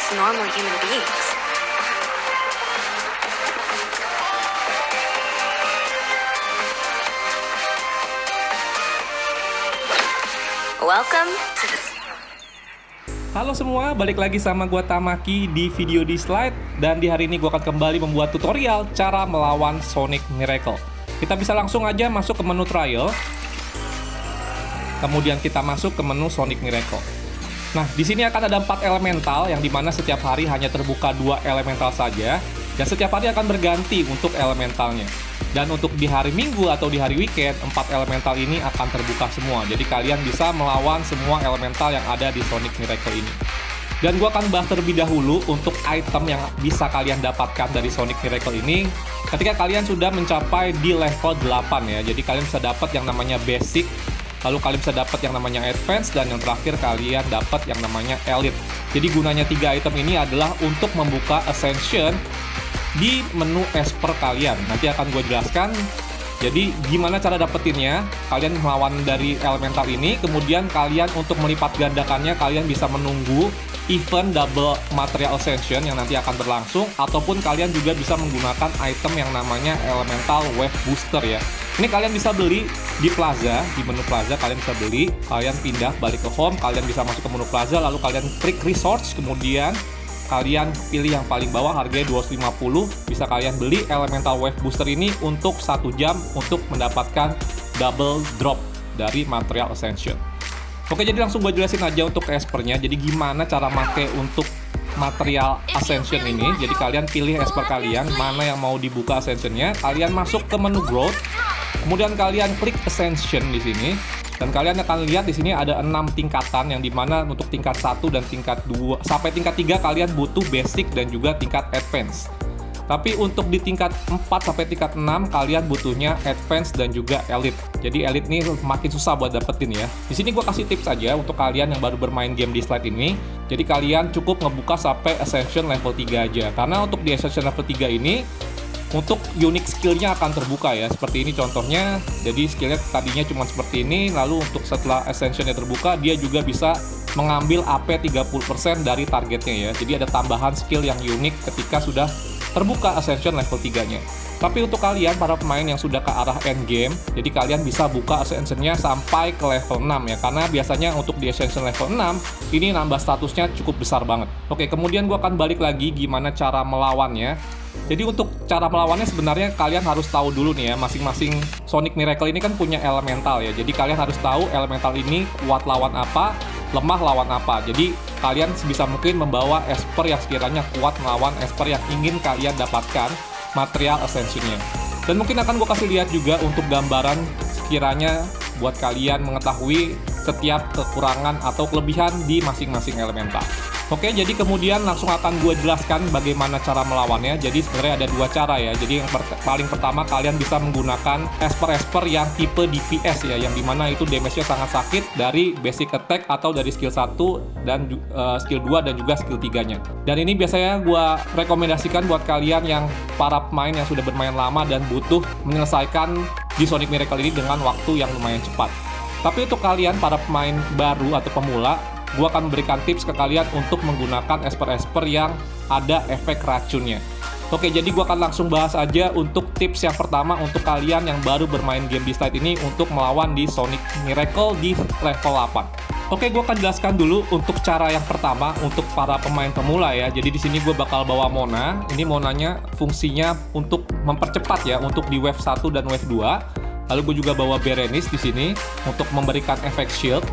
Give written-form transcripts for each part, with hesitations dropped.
just normal human beings. Welcome to the... Halo semua, balik lagi sama gua Tamaki di video di slide. Dan di hari ini gua akan kembali membuat tutorial cara melawan Sonic Miracle. Kita bisa langsung aja masuk ke menu trial. Kemudian kita masuk ke menu Sonic Miracle. Nah, di sini akan ada 4 elemental yang dimana setiap hari hanya terbuka 2 elemental saja. Dan setiap hari akan berganti untuk elementalnya. Dan untuk di hari Minggu atau di hari weekend, 4 elemental ini akan terbuka semua. Jadi kalian bisa melawan semua elemental yang ada di Sonic Miracle ini. Dan gue akan bahas terlebih dahulu untuk item yang bisa kalian dapatkan dari Sonic Miracle ini ketika kalian sudah mencapai di level 8 ya. Jadi kalian bisa dapat yang namanya basic, lalu kalian bisa dapat yang namanya advance, dan yang terakhir kalian dapat yang namanya elite. Jadi gunanya 3 item ini adalah untuk membuka ascension di menu Esper kalian. Nanti akan gue jelaskan. Jadi gimana cara dapetinnya? Kalian melawan dari elemental ini, kemudian kalian untuk melipat gandakannya kalian bisa menunggu event double material ascension yang nanti akan berlangsung, ataupun kalian juga bisa menggunakan item yang namanya elemental wave booster ya. Ini kalian bisa beli di plaza, di menu plaza kalian bisa beli, kalian pindah balik ke home, kalian bisa masuk ke menu plaza, lalu kalian klik resource, kemudian kalian pilih yang paling bawah harganya 250, bisa kalian beli elemental wave booster ini untuk 1 jam untuk mendapatkan double drop dari material ascension. Oke, jadi langsung gue jelasin aja untuk Espernya. Jadi gimana cara make untuk material ascension ini. Jadi kalian pilih Esper kalian, mana yang mau dibuka ascensionnya, kalian masuk ke menu growth, kemudian kalian klik ascension di sini. Dan kalian akan lihat di sini ada 6 tingkatan yang dimana untuk tingkat 1 dan tingkat 2 sampai tingkat 3 kalian butuh basic dan juga tingkat advance. Tapi untuk di tingkat 4 sampai tingkat 6 kalian butuhnya advance dan juga elite. Jadi elite ini makin susah buat dapetin ya. Di sini gue kasih tips aja untuk kalian yang baru bermain game di slide ini. Jadi kalian cukup ngebuka sampai ascension level 3 aja. Karena untuk di ascension level 3 ini untuk unique skillnya akan terbuka ya, seperti ini contohnya. Jadi skillnya tadinya cuma seperti ini, lalu untuk setelah ascensionnya terbuka dia juga bisa mengambil AP 30% dari targetnya ya. Jadi ada tambahan skill yang unik ketika sudah terbuka ascension level 3 nya. Tapi untuk kalian para pemain yang sudah ke arah end game, jadi kalian bisa buka ascensionnya sampai ke level 6 ya, karena biasanya untuk di ascension level 6 ini nambah statusnya cukup besar banget. Oke, kemudian gua akan balik lagi gimana cara melawannya. Jadi untuk cara melawannya sebenarnya kalian harus tahu dulu nih ya, masing-masing Sonic Miracle ini kan punya elemental ya. Jadi kalian harus tahu elemental ini kuat lawan apa, lemah lawan apa. Jadi kalian sebisa mungkin membawa Esper yang sekiranya kuat melawan Esper yang ingin kalian dapatkan material ascensionnya. Dan mungkin akan gue kasih lihat juga untuk gambaran sekiranya buat kalian mengetahui setiap kekurangan atau kelebihan di masing-masing elemental. Oke, jadi kemudian langsung akan gue jelaskan bagaimana cara melawannya. Jadi sebenarnya ada 2 cara ya. Jadi yang paling pertama kalian bisa menggunakan Esper yang tipe DPS ya, yang dimana itu damage-nya sangat sakit dari basic attack atau dari skill 1 dan skill 2 dan juga skill 3-nya. Dan ini biasanya gue rekomendasikan buat kalian yang para pemain yang sudah bermain lama dan butuh menyelesaikan di Sonic Miracle ini dengan waktu yang lumayan cepat. Tapi untuk kalian para pemain baru atau pemula, gue akan memberikan tips ke kalian untuk menggunakan Esper yang ada efek racunnya. Oke, jadi gue akan langsung bahas aja untuk tips yang pertama untuk kalian yang baru bermain game di slide ini untuk melawan di Sonic Miracle di level 8. Oke, gue akan jelaskan dulu untuk cara yang pertama untuk para pemain pemula ya. Jadi di sini gue bakal bawa Mona. Ini Monanya fungsinya untuk mempercepat ya, untuk di wave 1 dan wave 2. Lalu gue juga bawa Berenice di sini untuk memberikan efek shield.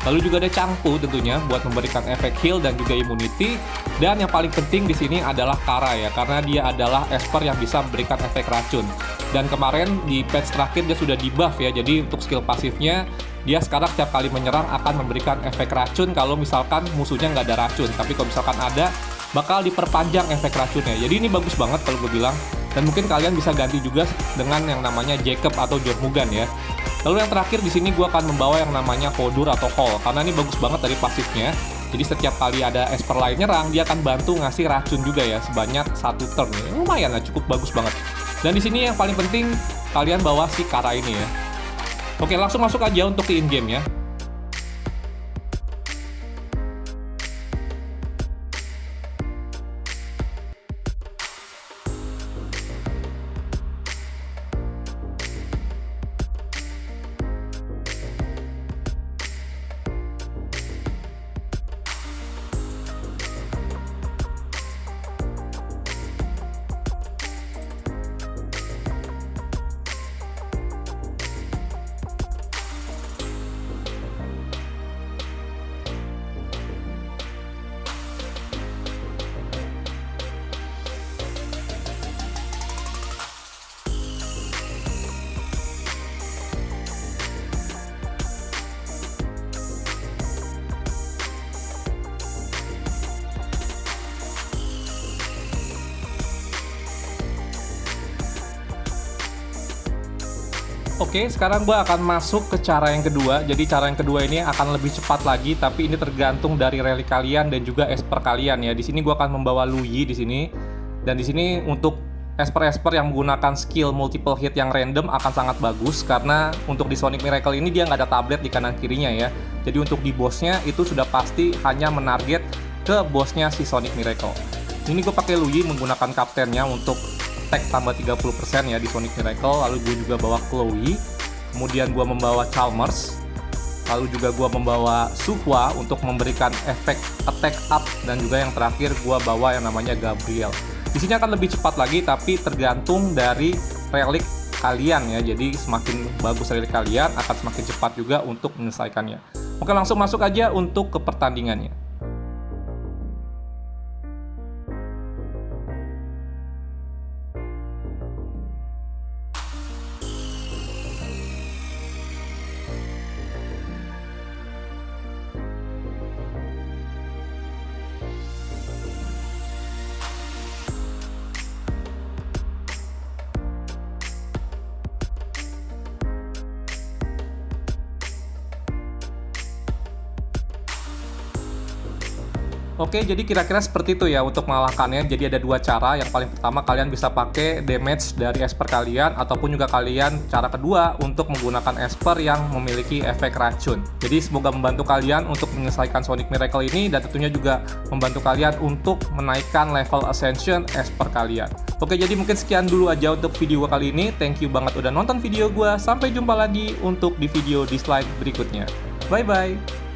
Lalu juga ada Changpu tentunya buat memberikan efek heal dan juga immunity. Dan yang paling penting di sini adalah Kara ya, karena dia adalah Esper yang bisa memberikan efek racun. Dan kemarin di patch terakhir dia sudah di buff ya, jadi untuk skill pasifnya dia sekarang setiap kali menyerang akan memberikan efek racun kalau misalkan musuhnya nggak ada racun. Tapi kalau misalkan ada, bakal diperpanjang efek racunnya. Jadi ini bagus banget kalau gue bilang. Dan mungkin kalian bisa ganti juga dengan yang namanya Jacob atau Jormungand ya. Lalu yang terakhir di sini gue akan membawa yang namanya Kodur atau Call, karena ini bagus banget dari pasifnya. Jadi setiap kali ada Esper lain nyerang, dia akan bantu ngasih racun juga ya, sebanyak 1 turn. Lumayan lah, cukup bagus banget. Dan di sini yang paling penting kalian bawa si Kara ini ya. Oke, langsung masuk aja untuk ke in-game ya. Oke, sekarang gue akan masuk ke cara yang kedua. Jadi cara yang kedua ini akan lebih cepat lagi, tapi ini tergantung dari rally kalian dan juga esper kalian ya. Di sini gue akan membawa Luyi di sini. Dan di sini untuk esper-esper yang menggunakan skill multiple hit yang random akan sangat bagus, karena untuk di Sonic Miracle ini dia nggak ada tablet di kanan kirinya ya. Jadi untuk di bossnya itu sudah pasti hanya menarget ke bossnya si Sonic Miracle. Ini gue pakai Luyi menggunakan kaptennya untuk attack tambah 30% ya di Sonic Miracle. Lalu gue juga bawa Chloe, kemudian gue membawa Chalmers, lalu juga gue membawa Suhua untuk memberikan efek attack up, dan juga yang terakhir gue bawa yang namanya Gabriel. Di sini akan lebih cepat lagi, tapi tergantung dari relik kalian ya. Jadi semakin bagus relik kalian akan semakin cepat juga untuk menyelesaikannya. Oke, langsung masuk aja untuk ke pertandingannya. Oke, jadi kira-kira seperti itu ya untuk mengalahkannya. Jadi ada dua cara. Yang paling pertama, kalian bisa pakai damage dari esper kalian, ataupun juga kalian cara kedua untuk menggunakan esper yang memiliki efek racun. Jadi semoga membantu kalian untuk menyelesaikan Sonic Miracle ini, dan tentunya juga membantu kalian untuk menaikkan level Ascension esper kalian. Oke, jadi mungkin sekian dulu aja untuk video gue kali ini. Thank you banget udah nonton video gue. Sampai jumpa lagi untuk di video di slide berikutnya. Bye-bye!